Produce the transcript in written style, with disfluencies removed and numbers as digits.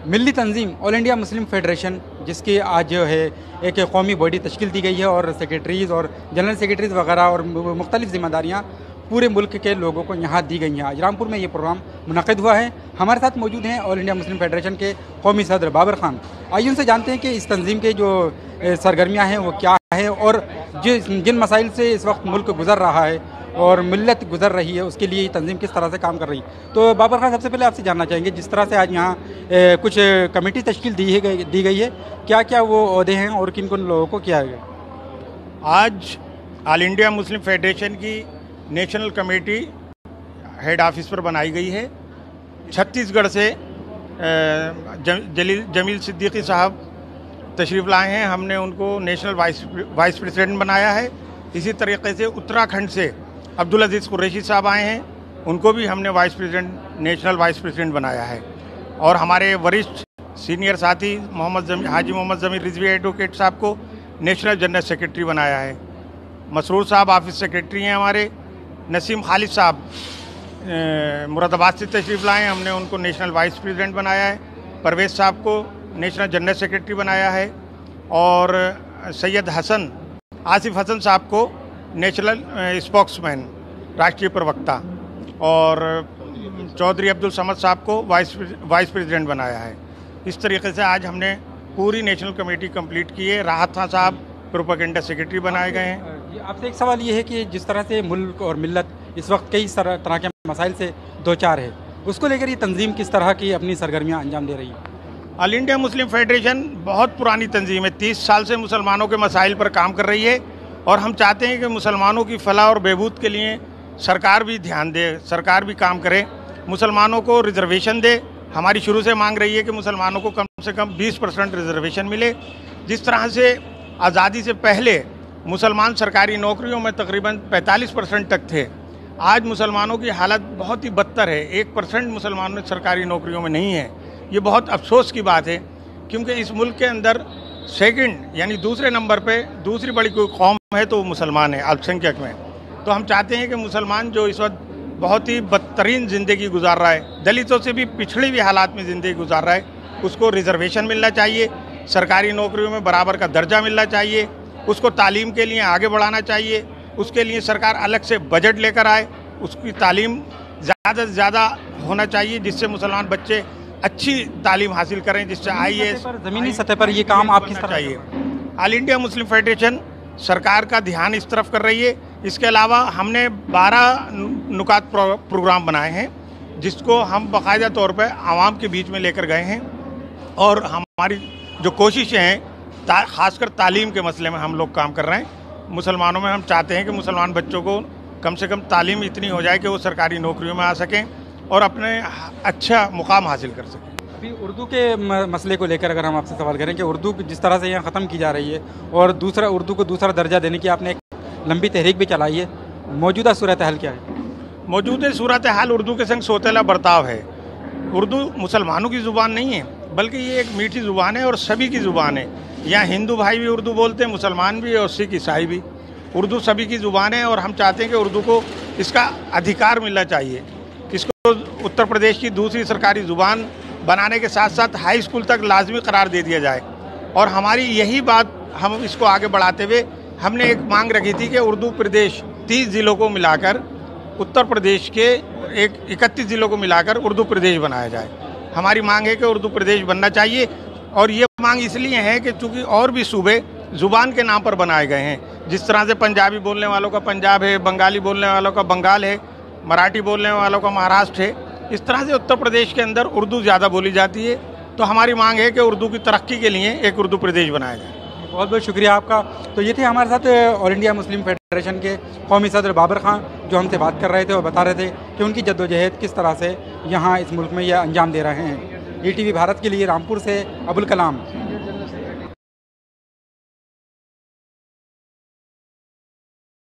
मिल्ली तंजीम all India Muslim federation, जिसकी आज जो है एक कौमी बॉडी तश्कील दी गई है और सेक्रेटरीज़ और जनरल सेक्रेटरीज़ वगैरह और मुख्तलिफ़ ज़िम्मेदारियाँ पूरे मुल्क के लोगों को यहाँ दी गई हैं। आज रामपुर में ये प्रोग्राम मुनक़िद हुआ है। हमारे साथ मौजूद हैं ऑल इंडिया मुस्लिम फेडरेशन के कौमी सदर बाबर खान। आइए उनसे जानते हैं कि इस तंजीम के जो सरगर्मियाँ हैं वो क्या है और जिन मसाइल से इस वक्त मुल्क गुजर रहा है और मिल्लत गुजर रही है उसके लिए ये तंजीम किस तरह से काम कर रही है। तो बाबर खान, सबसे पहले आपसे जानना चाहेंगे, जिस तरह से आज यहाँ कुछ कमेटी तश्कील दी गई है, क्या क्या वो ओहदे हैं और किन किन लोगों को किया गया? आज ऑल इंडिया मुस्लिम फेडरेशन की नेशनल कमेटी हेड ऑफिस पर बनाई गई है। छत्तीसगढ़ से जमील सिद्दीकी साहब तशरीफ़ लाए हैं, हमने उनको नेशनल वाइस प्रेसिडेंट बनाया है। इसी तरीके से उत्तराखंड से अब्दुल अजीज़ कुरैशी साहब आए हैं, उनको भी हमने नेशनल वाइस प्रेसिडेंट बनाया है। और हमारे वरिष्ठ सीनियर साथी हाजी मोहम्मद जमीर रिजवी एडवोकेट साहब को नेशनल जनरल सेक्रेटरी बनाया है। मसरूर साहब ऑफिस सेक्रेटरी हैं हमारे। नसीम खालिद साहब मुरादाबाद से तशरीफ़ लाए हैं, हमने उनको नेशनल वाइस प्रेसिडेंट बनाया है। परवेज़ साहब को नेशनल जनरल सेक्रेटरी बनाया है। और सैयद आसिफ हसन साहब को नेशनल स्पोक्समैन, राष्ट्रीय प्रवक्ता, और चौधरी अब्दुल समद साहब को वाइस प्रेसिडेंट बनाया है। इस तरीके से आज हमने पूरी नेशनल कमेटी कंप्लीट की है। राहत खान साहब प्रोपेगेंडा सेक्रेटरी बनाए गए हैं। आपसे एक सवाल ये है कि जिस तरह से मुल्क और मिल्लत इस वक्त कई तरह के मसाइल से दो चार है, उसको लेकर ये तंजीम किस तरह की अपनी सरगर्मियाँ अंजाम दे रही है? ऑल इंडिया मुस्लिम फेडरेशन बहुत पुरानी तंजीम है, 30 साल से मुसलमानों के मसाइल पर काम कर रही है। और हम चाहते हैं कि मुसलमानों की फलाह और बहबूद के लिए सरकार भी ध्यान दे, सरकार भी काम करे, मुसलमानों को रिजर्वेशन दे। हमारी शुरू से मांग रही है कि मुसलमानों को कम से कम 20% रिजर्वेशन मिले। जिस तरह से आज़ादी से पहले मुसलमान सरकारी नौकरियों में तकरीबन 45% तक थे, आज मुसलमानों की हालत बहुत ही बदतर है। 1% मुसलमानों सरकारी नौकरियों में नहीं है। ये बहुत अफसोस की बात है, क्योंकि इस मुल्क के अंदर सेकंड यानी दूसरे नंबर पे दूसरी बड़ी कोई कौम है तो वो मुसलमान है अल्पसंख्यक में। तो हम चाहते हैं कि मुसलमान जो इस वक्त बहुत ही बदतरीन ज़िंदगी गुजार रहा है, दलितों से भी पिछड़ी हुई हालात में ज़िंदगी गुजार रहा है, उसको रिजर्वेशन मिलना चाहिए, सरकारी नौकरियों में बराबर का दर्जा मिलना चाहिए, उसको तालीम के लिए आगे बढ़ाना चाहिए। उसके लिए सरकार अलग से बजट लेकर आए, उसकी तालीम ज़्यादा से ज़्यादा होना चाहिए, जिससे मुसलमान बच्चे अच्छी तालीम हासिल करें, जिससे IAS ज़मीनी सतह पर ये काम आप किस तरह चाहिए। ऑल इंडिया मुस्लिम फेडरेशन सरकार का ध्यान इस तरफ कर रही है। इसके अलावा हमने 12 नुकात प्रोग्राम बनाए हैं, जिसको हम बाकायदा तौर पर आवाम के बीच में लेकर गए हैं। और हमारी जो कोशिशें हैं, ख़ासकर तालीम के मसले में हम लोग काम कर रहे हैं। मुसलमानों में हम चाहते हैं कि मुसलमान बच्चों को कम से कम तालीम इतनी हो जाए कि वो सरकारी नौकरियों में आ सकें और अपने अच्छा मुकाम हासिल कर सकें। अभी उर्दू के मसले को लेकर अगर हम आपसे सवाल करें कि उर्दू जिस तरह से यहाँ ख़त्म की जा रही है और उर्दू को दूसरा दर्जा देने की आपने एक लंबी तहरीक भी चलाई है, मौजूदा सूरत हाल क्या है? मौजूदा सूरत हाल उर्दू के संग सोतेला बर्ताव है। उर्दू मुसलमानों की ज़ुबान नहीं है, बल्कि ये एक मीठी ज़ुबान है और सभी की ज़ुबान है। यहाँ हिंदू भाई भी उर्दू बोलते हैं, मुसलमान भी और सिख ईसाई भी। उर्दू सभी की ज़ुबान है और हम चाहते हैं कि उर्दू को इसका अधिकार मिलना चाहिए। इसको उत्तर प्रदेश की दूसरी सरकारी ज़ुबान बनाने के साथ साथ हाई स्कूल तक लाजमी करार दे दिया जाए। और हमारी यही बात हम इसको आगे बढ़ाते हुए हमने एक मांग रखी थी कि उर्दू प्रदेश 30 ज़िलों को मिलाकर उत्तर प्रदेश के 31 ज़िलों को मिलाकर उर्दू प्रदेश बनाया जाए। हमारी मांग है कि उर्दू प्रदेश बनना चाहिए। और ये मांग इसलिए है कि चूँकि और भी सूबे ज़ुबान के नाम पर बनाए गए हैं। जिस तरह से पंजाबी बोलने वालों का पंजाब है, बंगाली बोलने वालों का बंगाल है, मराठी बोलने वालों का महाराष्ट्र है, इस तरह से उत्तर प्रदेश के अंदर उर्दू ज़्यादा बोली जाती है। तो हमारी मांग है कि उर्दू की तरक्की के लिए एक उर्दू प्रदेश बनाया जाए। बहुत बहुत शुक्रिया आपका। तो ये थे हमारे साथ ऑल इंडिया मुस्लिम फेडरेशन के कौमी सदर बाबर खान, जो हमसे बात कर रहे थे और बता रहे थे कि उनकी जद्दोजहद किस तरह से यहाँ इस मुल्क में यह अंजाम दे रहे हैं। ETV भारत के लिए रामपुर से अबुल कलाम।